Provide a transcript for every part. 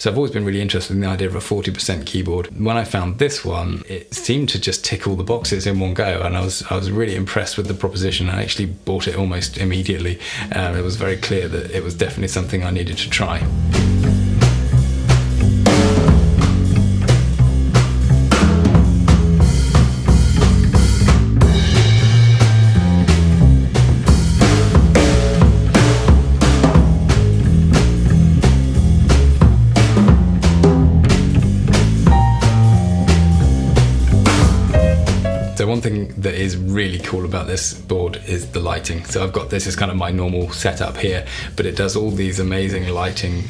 So I've always been really interested in the idea of a 40% keyboard. When I found this one, it seemed to just tick all the boxes in one go, and I was really impressed with the proposition. I actually bought it almost immediately. It was very clear that it was definitely something I needed to try. So one thing that is really cool about this board is the lighting. So I've got this as kind of my normal setup here, but it does all these amazing lighting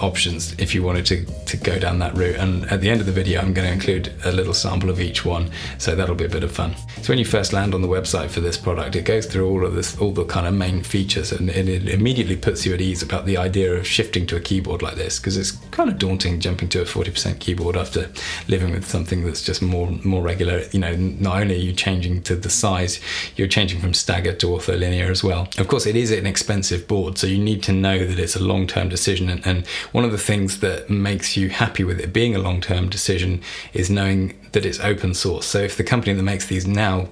options if you wanted to go down that route. And at the end of the video, I'm going to include a little sample of each one, so that'll be a bit of fun. So when you first land on the website for this product, it goes through all the kind of main features, and it immediately puts you at ease about the idea of shifting to a keyboard like this, because it's kind of daunting jumping to a 40% keyboard after living with something that's just more regular. You know, not only are you changing to the size, you're changing from staggered to ortholinear as well. Of course, it is an expensive board, so you need to know that it's a long-term decision, and one of the things that makes you happy with it being a long-term decision is knowing that it's open source. So if the company that makes these now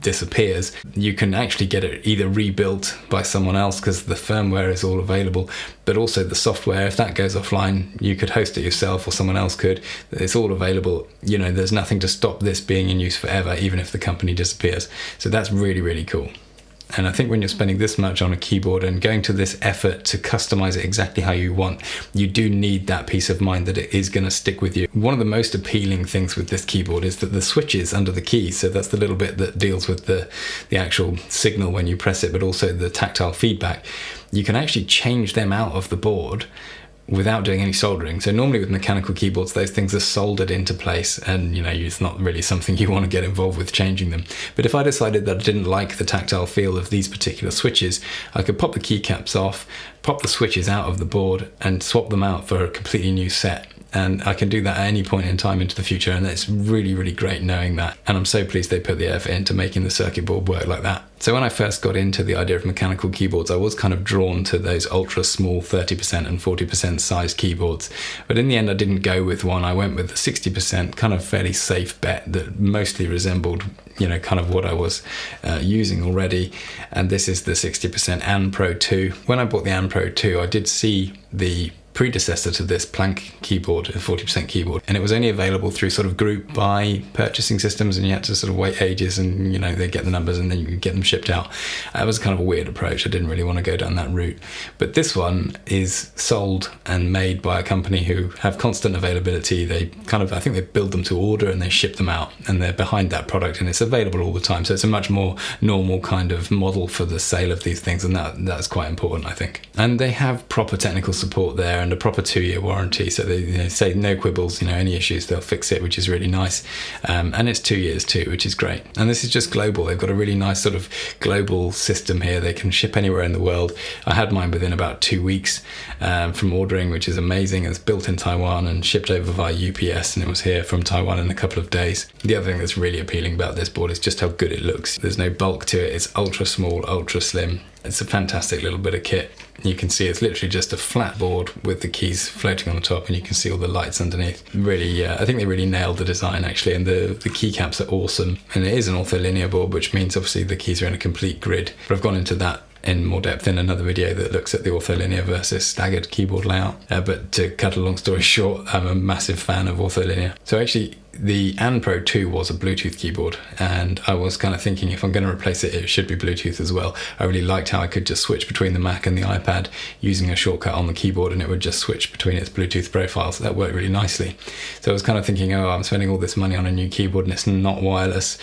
disappears, you can actually get it either rebuilt by someone else because the firmware is all available, but also the software, if that goes offline, you could host it yourself or someone else could. It's all available. You know, there's nothing to stop this being in use forever, even if the company disappears. So that's really, really cool. And I think when you're spending this much on a keyboard and going to this effort to customize it exactly how you want, you do need that peace of mind that it is going to stick with you. One of the most appealing things with this keyboard is that the switches under the keys, so that's the little bit that deals with the actual signal when you press it, but also the tactile feedback, you can actually change them out of the board without doing any soldering. So normally with mechanical keyboards, those things are soldered into place, and you know, it's not really something you want to get involved with changing them. But if I decided that I didn't like the tactile feel of these particular switches, I could pop the keycaps off, pop the switches out of the board and swap them out for a completely new set. And I can do that at any point in time into the future, and it's really, really great knowing that. And I'm so pleased they put the effort into making the circuit board work like that. So when I first got into the idea of mechanical keyboards, I was kind of drawn to those ultra small 30% and 40% size keyboards. But in the end, I didn't go with one. I went with the 60%, kind of fairly safe bet that mostly resembled, you know, kind of what I was using already. And this is the 60% AN Pro 2. When I bought the AN Pro 2, I did see the predecessor to this Planck keyboard, a 40% keyboard, and it was only available through sort of group buy purchasing systems, and you had to sort of wait ages, and you know, they get the numbers and then you could get them shipped out. It was kind of a weird approach. I didn't really want to go down that route, but this one is sold and made by a company who have constant availability. They kind of, I think they build them to order and they ship them out, and they're behind that product, and it's available all the time. So it's a much more normal kind of model for the sale of these things, and that's quite important, I think. And they have proper technical support there and a proper 2-year warranty, so they say no quibbles, you know, any issues they'll fix it, which is really nice. And it's 2 years too, which is great. And this is just global. They've got a really nice sort of global system here. They can ship anywhere in the world. I had mine within about 2 weeks from ordering, which is amazing. It's built in Taiwan and shipped over via UPS, and it was here from Taiwan in a couple of days. The other thing that's really appealing about this board is just how good it looks. There's no bulk to it. It's ultra small, ultra slim. It's a fantastic little bit of kit. You can see it's literally just a flat board with the keys floating on the top, and you can see all the lights underneath. Really, I think they really nailed the design actually, and the keycaps are awesome. And it is an ortholinear board, which means obviously the keys are in a complete grid. But I've gone into that in more depth in another video that looks at the ortholinear versus staggered keyboard layout. But to cut a long story short, I'm a massive fan of ortholinear. So actually, the AN Pro 2 was a Bluetooth keyboard, and I was kind of thinking if I'm going to replace it, it should be Bluetooth as well. I really liked how I could just switch between the Mac and the iPad using a shortcut on the keyboard, and it would just switch between its Bluetooth profiles. That worked really nicely. So I was kind of thinking, oh, I'm spending all this money on a new keyboard and it's not wireless.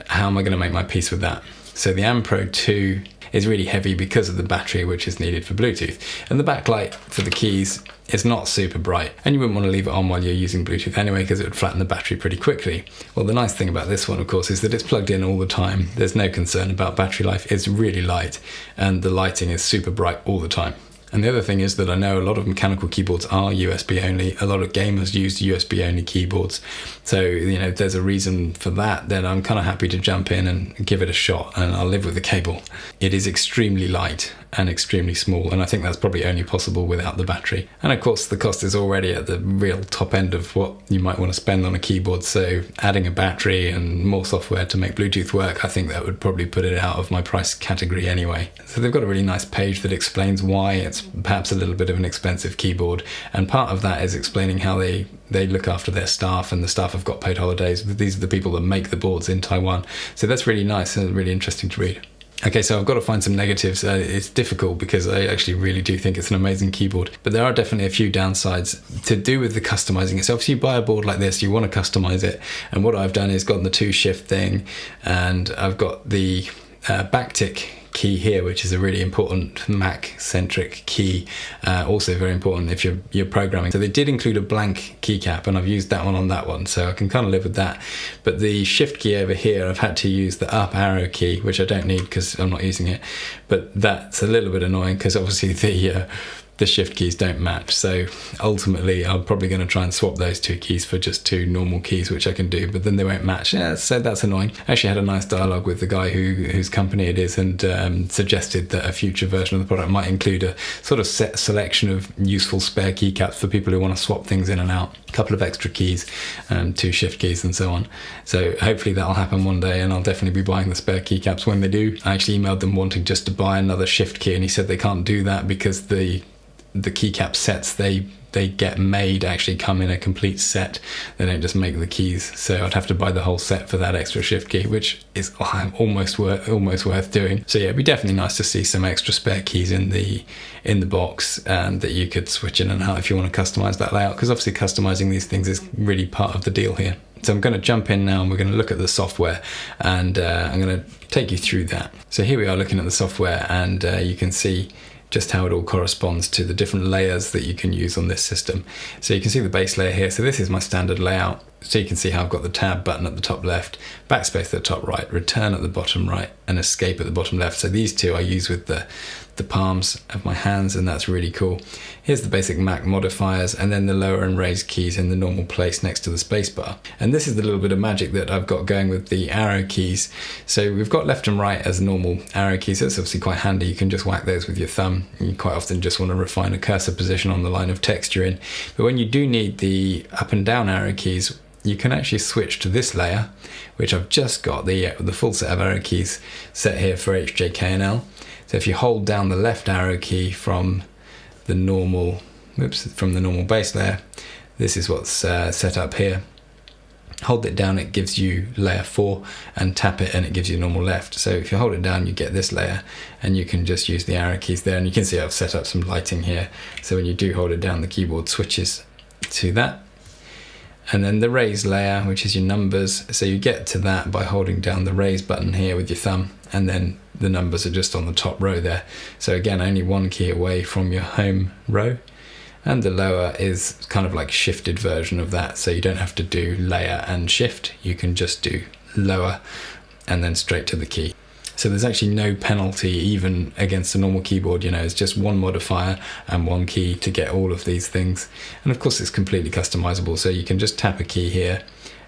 How am I going to make my peace with that? So the AN Pro 2 is really heavy because of the battery which is needed for Bluetooth, and the backlight for the keys is not super bright, and you wouldn't want to leave it on while you're using Bluetooth anyway because it would flatten the battery pretty quickly. Well, the nice thing about this one, of course, is that it's plugged in all the time. There's no concern about battery life. It's really light, and the lighting is super bright all the time. And the other thing is that I know a lot of mechanical keyboards are USB only. A lot of gamers use USB only keyboards. So, if there's a reason for that, then I'm kind of happy to jump in and give it a shot, and I'll live with the cable. It is extremely light and extremely small, and I think that's probably only possible without the battery. And of course, the cost is already at the real top end of what you might want to spend on a keyboard. So adding a battery and more software to make Bluetooth work, I think that would probably put it out of my price category anyway. So they've got a really nice page that explains why it's perhaps a little bit of an expensive keyboard, and part of that is explaining how they look after their staff, and the staff have got paid holidays. These are the people that make the boards in Taiwan. So that's really nice and really interesting to read. Okay, so I've got to find some negatives. It's difficult because I actually really do think it's an amazing keyboard, but there are definitely a few downsides to do with the customizing itself. So you buy a board like this, you want to customize it, and what I've done is gotten the 2-shift thing, and I've got the backtick key here, which is a really important Mac-centric key, also very important if you're programming. So they did include a blank keycap, and I've used that one on that one, so I can kind of live with that. But the shift key over here, I've had to use the up arrow key, which I don't need because I'm not using it, but that's a little bit annoying because obviously the shift keys don't match. So ultimately I'm probably going to try and swap those 2 keys for just 2 normal keys, which I can do, but then they won't match. Yeah, so that's annoying. I actually had a nice dialogue with the guy whose company it is, and suggested that a future version of the product might include a sort of set selection of useful spare keycaps for people who want to swap things in and out. A couple of extra keys, 2 shift keys and so on. So hopefully that'll happen one day, and I'll definitely be buying the spare keycaps when they do. I actually emailed them wanting just to buy another shift key, and he said they can't do that because the keycap sets they get made actually come in a complete set. They don't just make the keys, so I'd have to buy the whole set for that extra shift key, which is almost worth doing. So yeah, it'd be definitely nice to see some extra spare keys in the box, and that you could switch in and out if you want to customize that layout, because obviously customizing these things is really part of the deal here. So I'm going to jump in now, and we're going to look at the software, and I'm going to take you through that. So here we are looking at the software, and you can see just how it all corresponds to the different layers that you can use on this system. So you can see the base layer here. So this is my standard layout. So you can see how I've got the tab button at the top left, backspace at the top right, return at the bottom right, and escape at the bottom left. So these 2 I use with the palms of my hands, and that's really cool. Here's the basic Mac modifiers, and then the lower and raised keys in the normal place next to the spacebar. And this is the little bit of magic that I've got going with the arrow keys. So we've got left and right as normal arrow keys. That's obviously quite handy. You can just whack those with your thumb. You quite often just want to refine a cursor position on the line of text you're in. But when you do need the up and down arrow keys, you can actually switch to this layer, which I've just got the full set of arrow keys set here for H, J, K, and L. So if you hold down the left arrow key from the normal base layer, this is what's set up here. Hold it down, it gives you layer 4, and tap it and it gives you normal left. So if you hold it down, you get this layer, and you can just use the arrow keys there. And you can see I've set up some lighting here. So when you do hold it down, the keyboard switches to that. And then the raise layer, which is your numbers. So you get to that by holding down the raise button here with your thumb, and then the numbers are just on the top row there. So again, only 1 key away from your home row. And the lower is kind of like a shifted version of that. So you don't have to do layer and shift. You can just do lower and then straight to the key. So there's actually no penalty even against a normal keyboard. It's just 1 modifier and 1 key to get all of these things. And of course it's completely customizable. So you can just tap a key here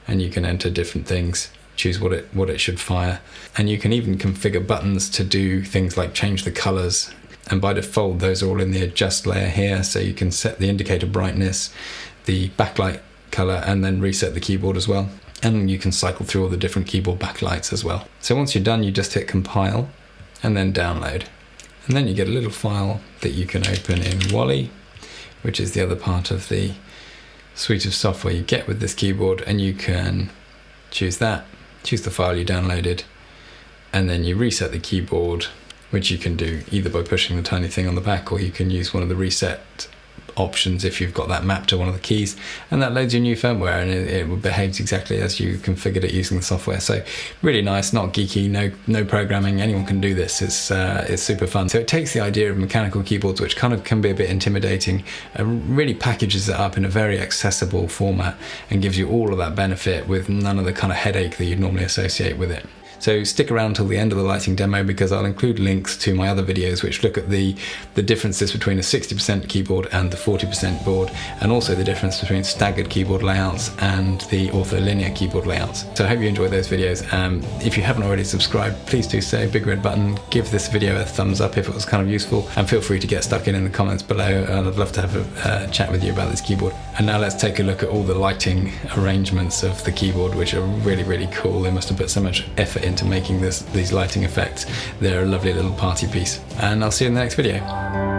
and you can enter different things, choose what it should fire. And you can even configure buttons to do things like change the colors. And by default, those are all in the adjust layer here. So you can set the indicator brightness, the backlight color, and then reset the keyboard as well. And you can cycle through all the different keyboard backlights as well. So once you're done, you just hit compile and then download. And then you get a little file that you can open in Wally, which is the other part of the suite of software you get with this keyboard. And you can choose that, choose the file you downloaded, and then you reset the keyboard, which you can do either by pushing the tiny thing on the back, or you can use one of the reset options if you've got that mapped to one of the keys, and that loads your new firmware, and it behaves exactly as you configured it using the software. So really nice, not geeky, no programming, anyone can do this. It's super fun. So it takes the idea of mechanical keyboards, which kind of can be a bit intimidating, and really packages it up in a very accessible format and gives you all of that benefit with none of the kind of headache that you'd normally associate with it. So stick around till the end of the lighting demo, because I'll include links to my other videos which look at the differences between a 60% keyboard and the 40% board, and also the difference between staggered keyboard layouts and the ortholinear keyboard layouts. So I hope you enjoyed those videos. If you haven't already subscribed, please do so, big red button, give this video a thumbs up if it was kind of useful, and feel free to get stuck in the comments below, and I'd love to have a chat with you about this keyboard. And now let's take a look at all the lighting arrangements of the keyboard, which are really, really cool. They must have put so much effort into making these lighting effects. They're a lovely little party piece, and I'll see you in the next video.